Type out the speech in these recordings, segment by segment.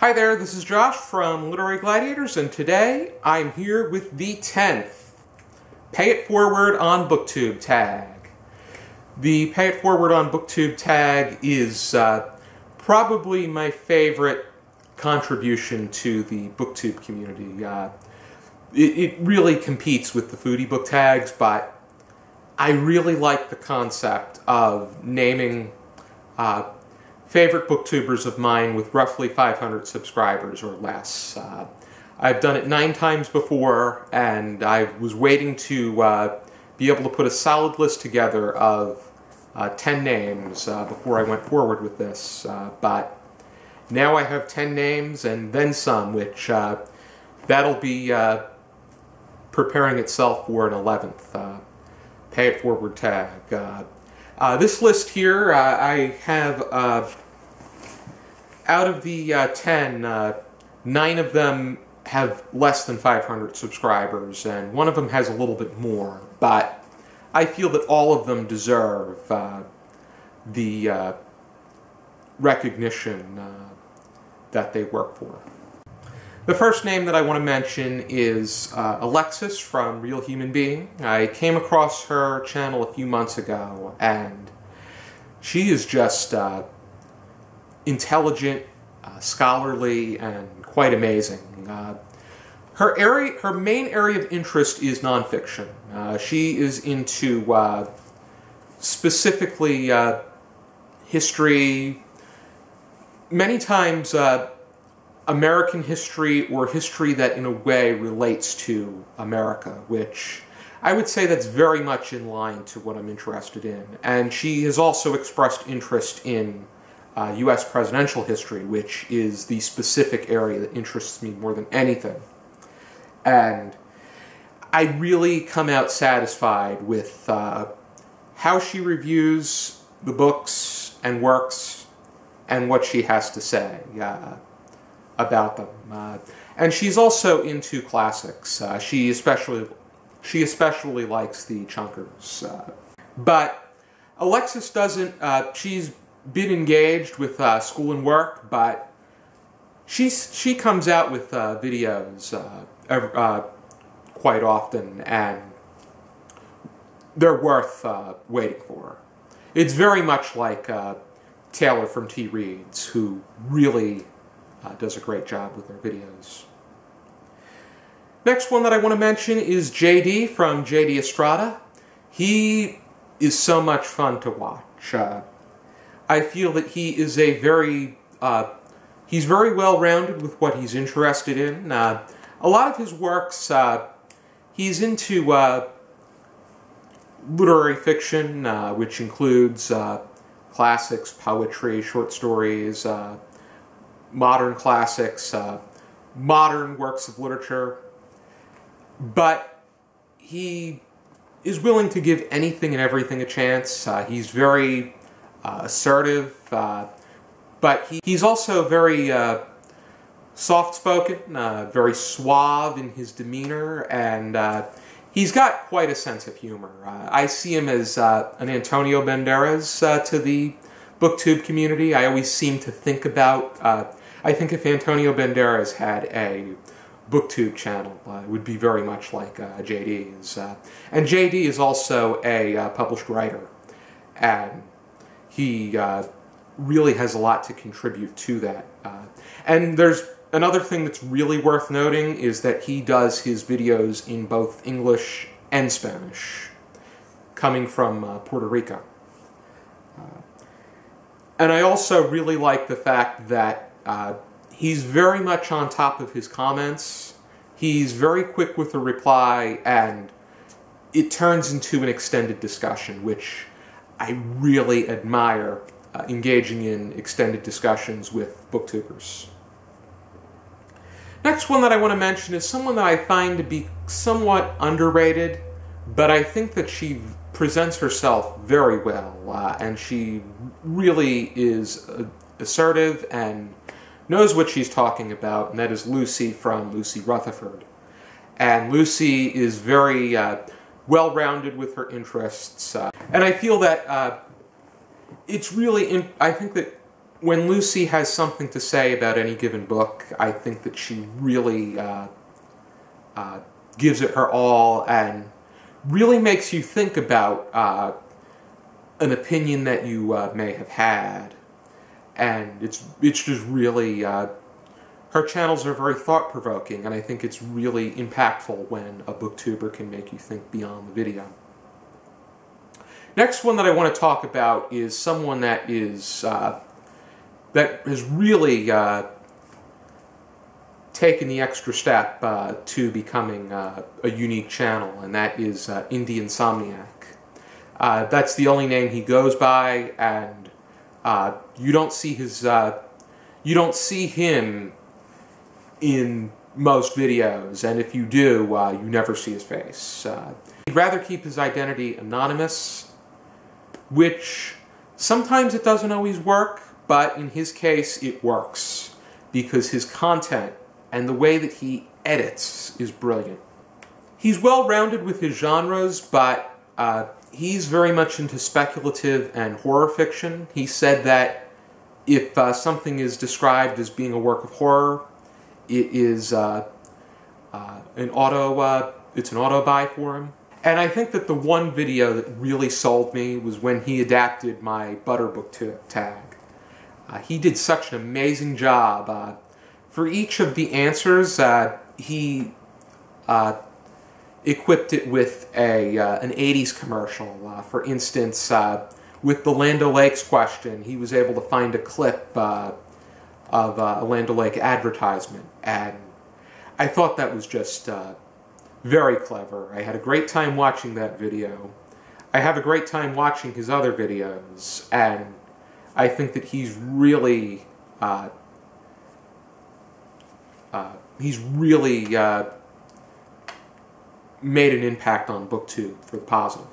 Hi there, this is Josh from Literary Gladiators, and today I'm here with the 10th Pay It Forward on Booktube tag. The Pay It Forward on Booktube tag is probably my favorite contribution to the Booktube community. It really competes with the foodie book tags, but I really like the concept of naming favorite booktubers of mine with roughly 500 subscribers or less. I've done it 9 times before, and I was waiting to be able to put a solid list together of 10 names before I went forward with this. But now I have 10 names and then some, which that'll be preparing itself for an 11th Pay It Forward tag. This list here, I have, out of the 10, 9 of them have less than 500 subscribers, and one of them has a little bit more, but I feel that all of them deserve the recognition that they work for. The first name that I want to mention is Alexis from Real Human Being. I came across her channel a few months ago, and she is just intelligent, scholarly, and quite amazing. Her main area of interest is nonfiction. She is into specifically history, many times American history, or history that in a way relates to America, which I would say that's very much in line to what I'm interested in. And she has also expressed interest in U.S. presidential history, which is the specific area that interests me more than anything. And I really come out satisfied with how she reviews the books and works and what she has to say about them. And she's also into classics. She especially likes the chunkers. But Alexis doesn't, she's been engaged with school and work, but she comes out with videos quite often, and they're worth waiting for. It's very much like Taylor from T. Reads, who really does a great job with their videos. Next one that I want to mention is JD from JD Estrada. He is so much fun to watch. I feel that he is he's very well-rounded with what he's interested in. A lot of his works, he's into literary fiction, which includes classics, poetry, short stories, modern classics, modern works of literature. But he is willing to give anything and everything a chance. He's very assertive, but he's also very soft-spoken, very suave in his demeanor, and he's got quite a sense of humor. I see him as an Antonio Banderas to the Booktube community. I always seem to think about, I think if Antonio Banderas had a Booktube channel, it would be very much like JD's. And JD is also a published writer, and he really has a lot to contribute to that. And there's another thing that's really worth noting is that he does his videos in both English and Spanish, coming from Puerto Rico. And I also really like the fact that he's very much on top of his comments. He's very quick with a reply, and it turns into an extended discussion, which I really admire, engaging in extended discussions with booktubers. Next one that I want to mention is someone that I find to be somewhat underrated, but I think that she presents herself very well, and she really is assertive and knows what she's talking about, and that is Lucy from Lucy Rutherford. And Lucy is very well-rounded with her interests, and I feel that it's really, I think that when Lucy has something to say about any given book, I think that she really gives it her all and really makes you think about an opinion that you may have had. And it's just really, her channels are very thought-provoking, and I think it's really impactful when a booktuber can make you think beyond the video. Next one that I want to talk about is someone that is that has really taken the extra step to becoming a unique channel, and that is Indy Insomniac. That's the only name he goes by, and you don't see him in most videos, and if you do, you never see his face. He'd rather keep his identity anonymous, which sometimes it doesn't always work, but in his case it works because his content and the way that he edits is brilliant. He's well-rounded with his genres, but he's very much into speculative and horror fiction. He said that if something is described as being a work of horror, it is an auto buy for him. And I think that the one video that really sold me was when he adapted my Butterbook tag. He did such an amazing job. For each of the answers, he equipped it with an 80s commercial. For instance, with the Land O'Lakes question, he was able to find a clip of a Land O'Lake advertisement, and I thought that was just very clever. I had a great time watching that video. I have a great time watching his other videos, and I think that he's really made an impact on Booktube for the positive.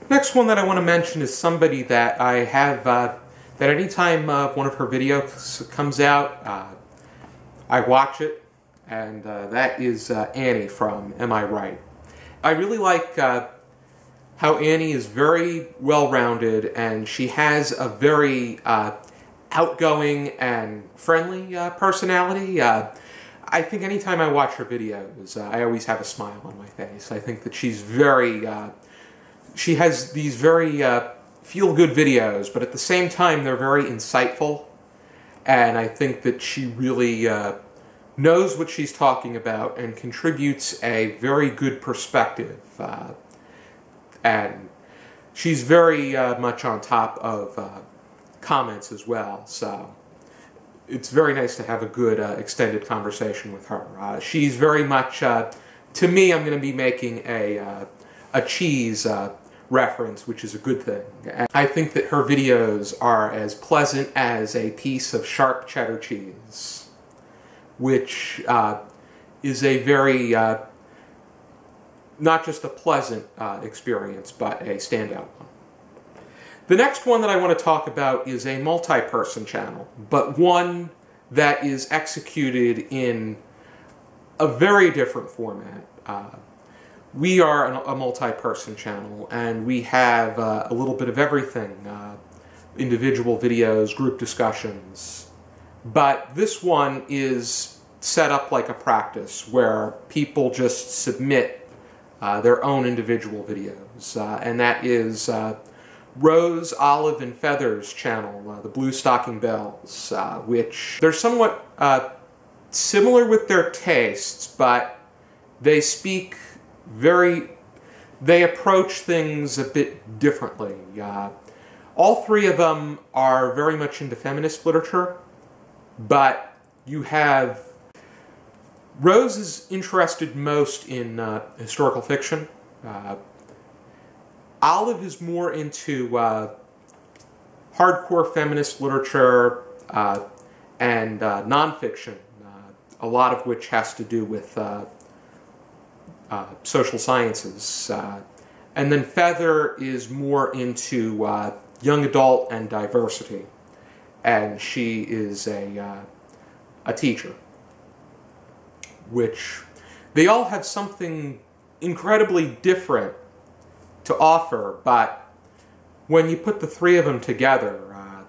Next one that I want to mention is somebody that I have, that anytime one of her videos comes out, I watch it, and that is Annie from Am I Right? I really like how Annie is very well-rounded, and she has a very outgoing and friendly personality. I think anytime I watch her videos, I always have a smile on my face. I think that she's very, she has these very feel-good videos, but at the same time they're very insightful, and I think that she really knows what she's talking about and contributes a very good perspective. And she's very much on top of comments as well, so it's very nice to have a good extended conversation with her. She's very much, to me, I'm going to be making a cheese reference, which is a good thing. And I think that her videos are as pleasant as a piece of sharp cheddar cheese, which is a very, not just a pleasant experience, but a standout one. The next one that I want to talk about is a multi-person channel, but one that is executed in a very different format. We are a multi-person channel, and we have a little bit of everything, individual videos, group discussions, but this one is set up like a practice where people just submit their own individual videos, and that is Rose, Olive, and Feather's channel, the Blue Stocking Bells, which they're somewhat similar with their tastes, but they speak they approach things a bit differently. All three of them are very much into feminist literature, but you have Rose is interested most in historical fiction. Olive is more into hardcore feminist literature and nonfiction, a lot of which has to do with social sciences. And then Feather is more into young adult and diversity, and she is a teacher, which they all have something incredibly different to offer, but when you put the three of them together,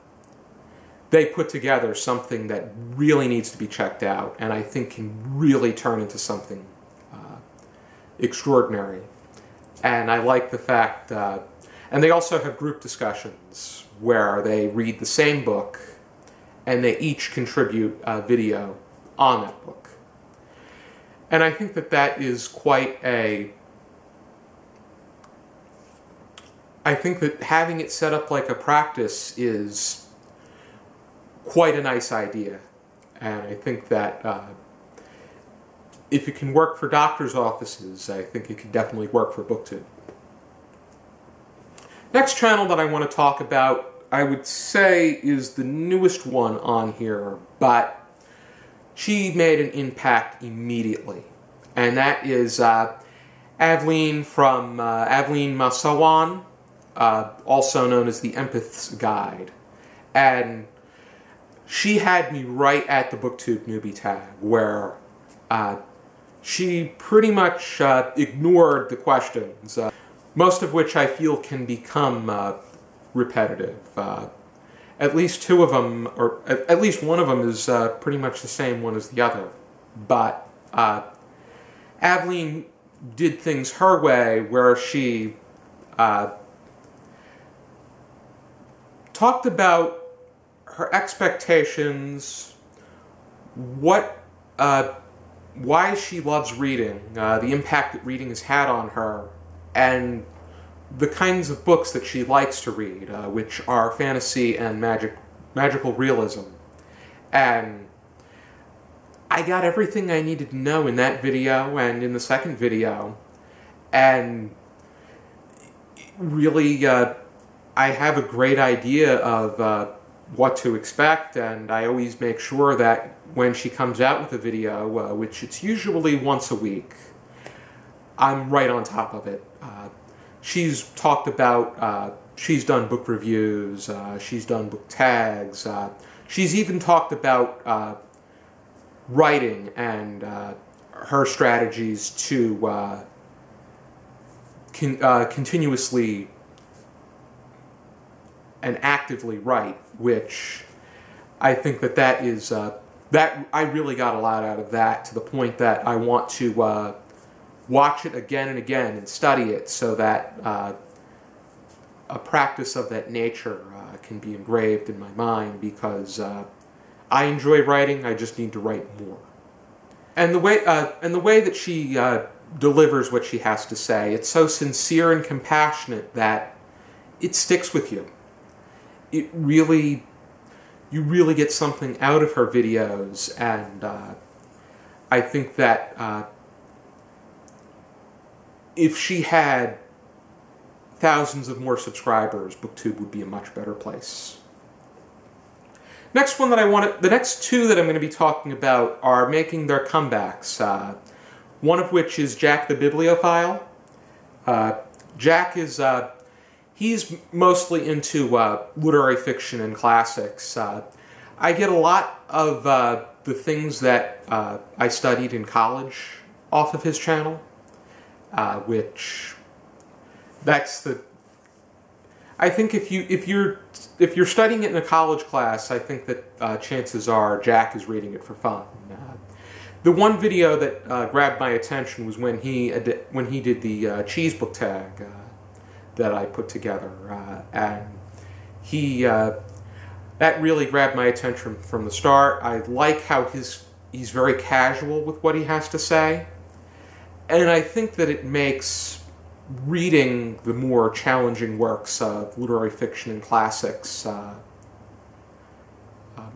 they put together something that really needs to be checked out, and I think can really turn into something extraordinary. And I like the fact, and they also have group discussions where they read the same book and they each contribute a video on that book. And I think that that is quite a... I think that having it set up like a practice is quite a nice idea. And I think that if it can work for doctors' offices, I think it could definitely work for Booktube. Next channel that I want to talk about, I would say, is the newest one on here, but she made an impact immediately. And that is Avellino from Avellino Salon, also known as the Empath's Guide. And she had me right at the Booktube newbie tag, where she pretty much ignored the questions, most of which I feel can become repetitive. At least two of them, or at least one of them, is pretty much the same one as the other. But Avellino did things her way, where she talked about her expectations, why she loves reading, the impact that reading has had on her, and the kinds of books that she likes to read, which are fantasy and magical realism. And I got everything I needed to know in that video and in the second video, and really I have a great idea of what to expect, and I always make sure that when she comes out with a video, which it's usually once a week, I'm right on top of it. She's talked about, she's done book reviews, she's done book tags, she's even talked about writing and her strategies to continuously and actively write, which I think that that is, that I really got a lot out of that, to the point that I want to watch it again and again and study it, so that a practice of that nature can be engraved in my mind, because I enjoy writing, I just need to write more. And the way that she delivers what she has to say, it's so sincere and compassionate that it sticks with you. It really, you really get something out of her videos, and I think that if she had thousands of more subscribers, Booktube would be a much better place. Next one that the next two that I'm going to be talking about are making their comebacks. One of which is Jack the Bibliophile. Jack is, he's mostly into literary fiction and classics. I get a lot of the things that I studied in college off of his channel, which that's the... I think if you're studying it in a college class, I think that chances are Jack is reading it for fun. The one video that grabbed my attention was when he did the cheese book tag that I put together, and that really grabbed my attention from the start. I like how he's very casual with what he has to say, and I think that it makes reading the more challenging works of literary fiction and classics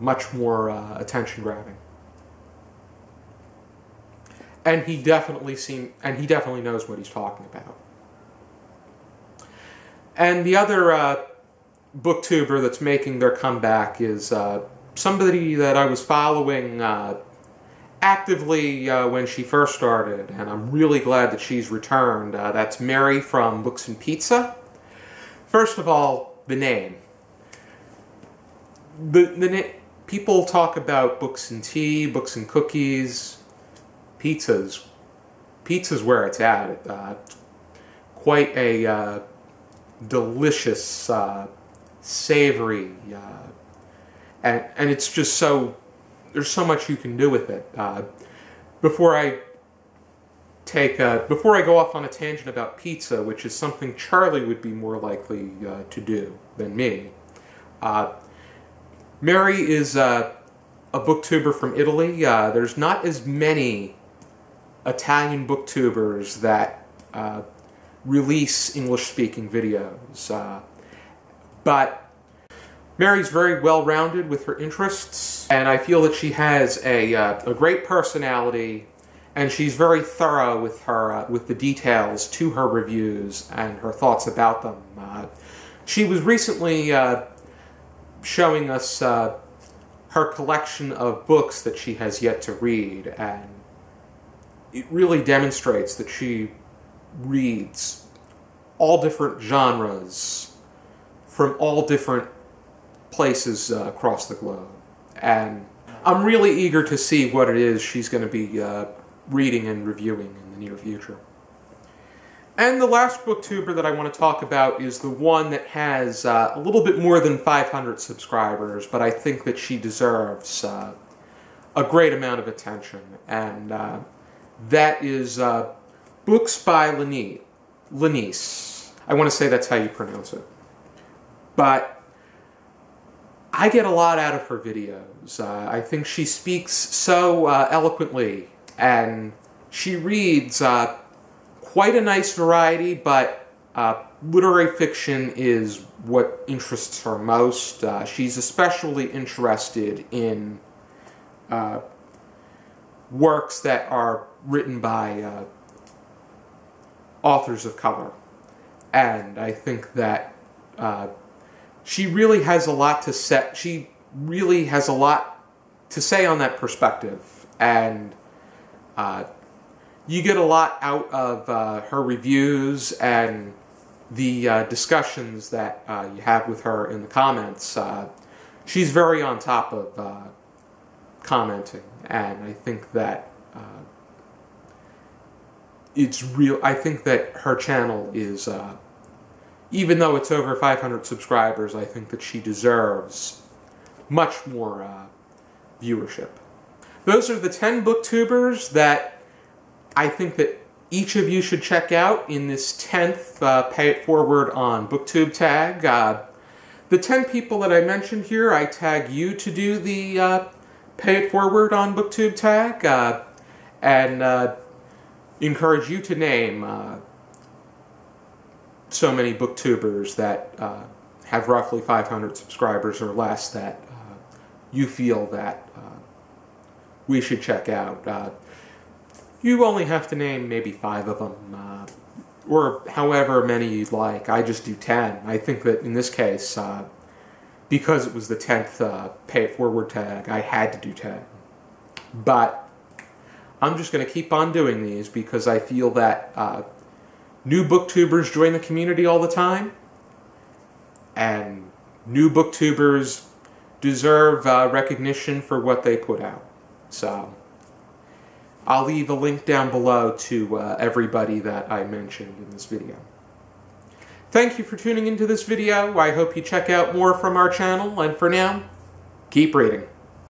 much more attention-grabbing. And he definitely knows what he's talking about. And the other booktuber that's making their comeback is somebody that I was following actively when she first started, and I'm really glad that she's returned. That's Mary from BooksPizza. First of all, the name. People talk about books and tea, books and cookies. Pizza's where it's at. Quite a delicious, savory, and it's just so, there's so much you can do with it. Before I go off on a tangent about pizza, which is something Charlie would be more likely to do than me, Mary is a booktuber from Italy. There's not as many Italian booktubers that release English-speaking videos, but Mary's very well-rounded with her interests, and I feel that she has a great personality, and she's very thorough with the details to her reviews and her thoughts about them. She was recently showing us her collection of books that she has yet to read, and it really demonstrates that she reads all different genres from all different places across the globe. And I'm really eager to see what it is she's going to be reading and reviewing in the near future. And the last booktuber that I want to talk about is the one that has a little bit more than 500 subscribers, but I think that she deserves a great amount of attention, and that is Books by Lenise. I want to say that's how you pronounce it. But I get a lot out of her videos. I think she speaks so eloquently, and she reads quite a nice variety, but literary fiction is what interests her most. She's especially interested in works that are written by authors of color, and I think that she really has a lot to say. She really has a lot to say on that perspective, and you get a lot out of her reviews and the discussions that you have with her in the comments. She's very on top of commenting, and I think that it's real. I think that her channel is, even though it's over 500 subscribers, I think that she deserves much more viewership. Those are the 10 booktubers that I think that each of you should check out in this 10th Pay It Forward on Booktube tag. The 10 people that I mentioned here, I tag you to do the Pay It Forward on Booktube tag, and encourage you to name so many booktubers that have roughly 500 subscribers or less that you feel that we should check out. You only have to name maybe 5 of them, or however many you'd like. I just do 10. I think that in this case, because it was the 10th Pay It Forward tag, I had to do 10. But I'm just going to keep on doing these because I feel that new booktubers join the community all the time, and new booktubers deserve recognition for what they put out. So I'll leave a link down below to everybody that I mentioned in this video. Thank you for tuning into this video. I hope you check out more from our channel, and for now, keep reading.